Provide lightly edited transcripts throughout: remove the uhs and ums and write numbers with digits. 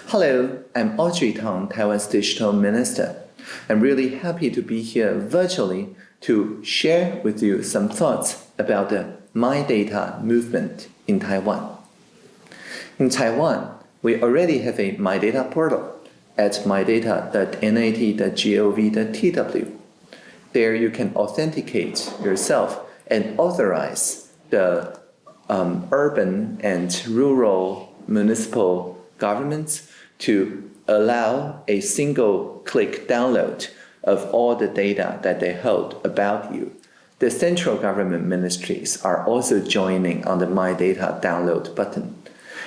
Hello, I'm Audrey Tang, Taiwan's Digital Minister. I'm really happy to be here virtually to share with you some thoughts about the MyData movement in Taiwan. In Taiwan, we already have a MyData portal at MyData.nat.gov.tw. There you can authenticate yourself and authorize the urban and rural municipal governments to allow a single-click download of all the data that they hold about you. The central government ministries are also joining on the MyData download button.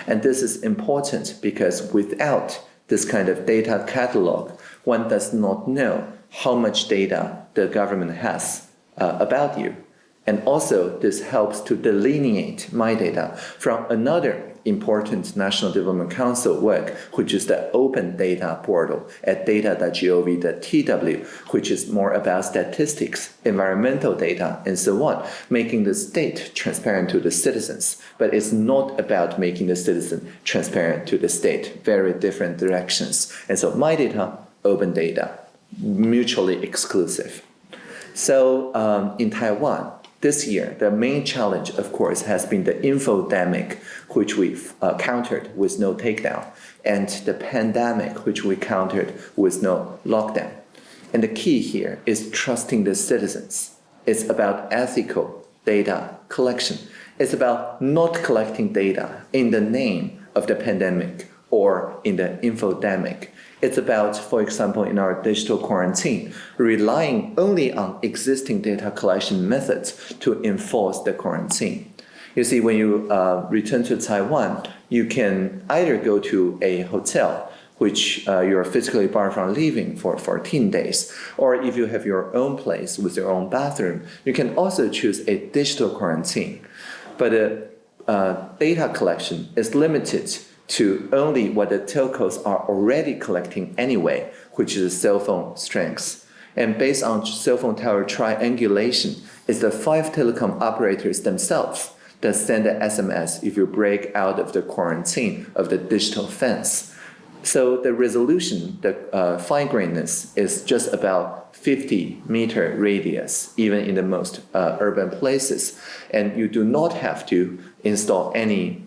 And this is important because without this kind of data catalog, one does not know how much data the government has about you. And also, this helps to delineate MyData from another important National Development Council work, which is the open data portal at data.gov.tw, which is more about statistics, environmental data, and so on, making the state transparent to the citizens. But it's not about making the citizen transparent to the state, very different directions. And so MyData, open data, mutually exclusive. So in Taiwan, this year, the main challenge, of course, has been the infodemic, which we've countered with no takedown, and the pandemic, which we countered with no lockdown. And the key here is trusting the citizens. It's about ethical data collection. It's about not collecting data in the name of the pandemic or in the infodemic. It's about, for example, in our digital quarantine, relying only on existing data collection methods to enforce the quarantine. You see, when you return to Taiwan, you can either go to a hotel, which you're physically barred from leaving for 14 days, or if you have your own place with your own bathroom, you can also choose a digital quarantine. But data collection is limited to only what the telcos are already collecting anyway, which is cell phone strengths. And based on cell phone tower triangulation, it's the 5 telecom operators themselves that send the SMS if you break out of the quarantine of the digital fence. So the resolution, the fine-grainness is just about 50-meter radius, even in the most urban places. And you do not have to install any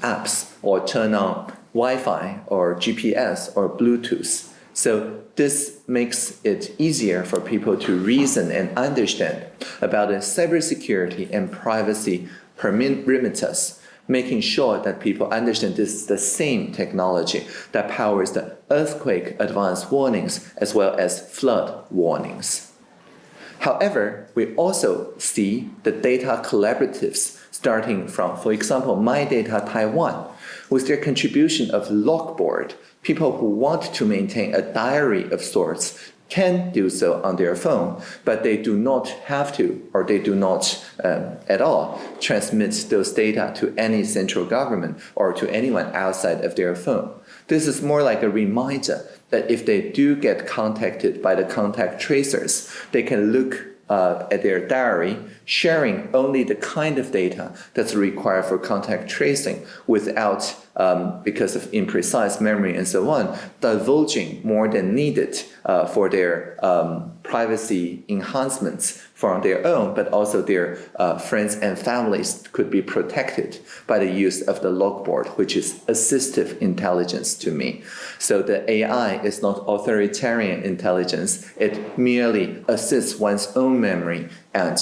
apps or turn on Wi-Fi or GPS or Bluetooth. So this makes it easier for people to reason and understand about the cybersecurity and privacy perimeters, making sure that people understand this is the same technology that powers the earthquake advance warnings as well as flood warnings. However, we also see the data collaboratives starting from, for example, MyData Taiwan, with their contribution of Logboard. People who want to maintain a diary of sorts can do so on their phone, but they do not have to, or they do not at all transmit those data to any central government or to anyone outside of their phone. This is more like a reminder that if they do get contacted by the contact tracers, they can look at their diary, sharing only the kind of data that's required for contact tracing without, because of imprecise memory and so on, divulging more than needed for their privacy enhancements from their own, but also their friends and families could be protected by the use of the Logboard, which is assistive intelligence to me. So the AI is not authoritarian intelligence. It merely assists one's own memory and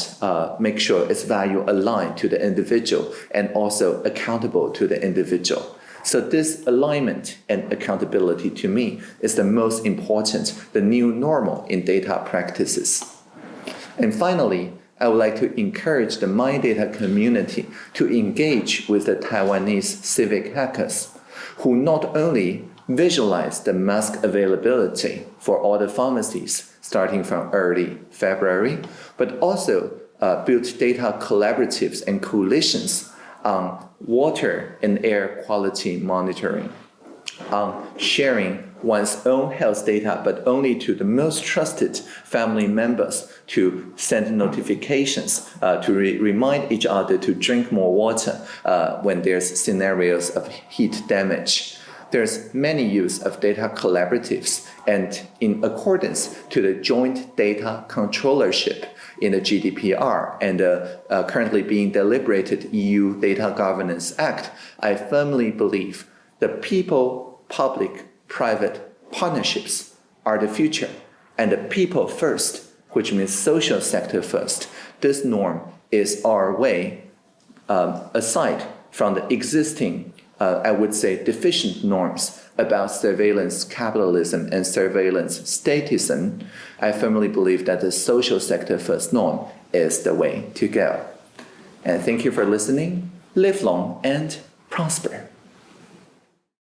make sure its value aligned to the individual and also accountable to the individual. So this alignment and accountability to me is the most important, the new normal in data practices. And finally, I would like to encourage the MyData community to engage with the Taiwanese civic hackers who not only visualize the mask availability for all the pharmacies starting from early February, but also build data collaboratives and coalitions on water and air quality monitoring, on sharing one's own health data, but only to the most trusted family members to send notifications, to remind each other to drink more water when there's scenarios of heat damage. there's many use of data collaboratives, and in accordance to the joint data controllership in the GDPR and currently being deliberated EU Data Governance Act, I firmly believe the public-private partnerships are the future, and the people first, which means social sector first. This norm is our way, aside from the existing, I would say, deficient norms about surveillance capitalism and surveillance statism. I firmly believe that the social sector first norm is the way to go. And thank you for listening. Live long and prosper.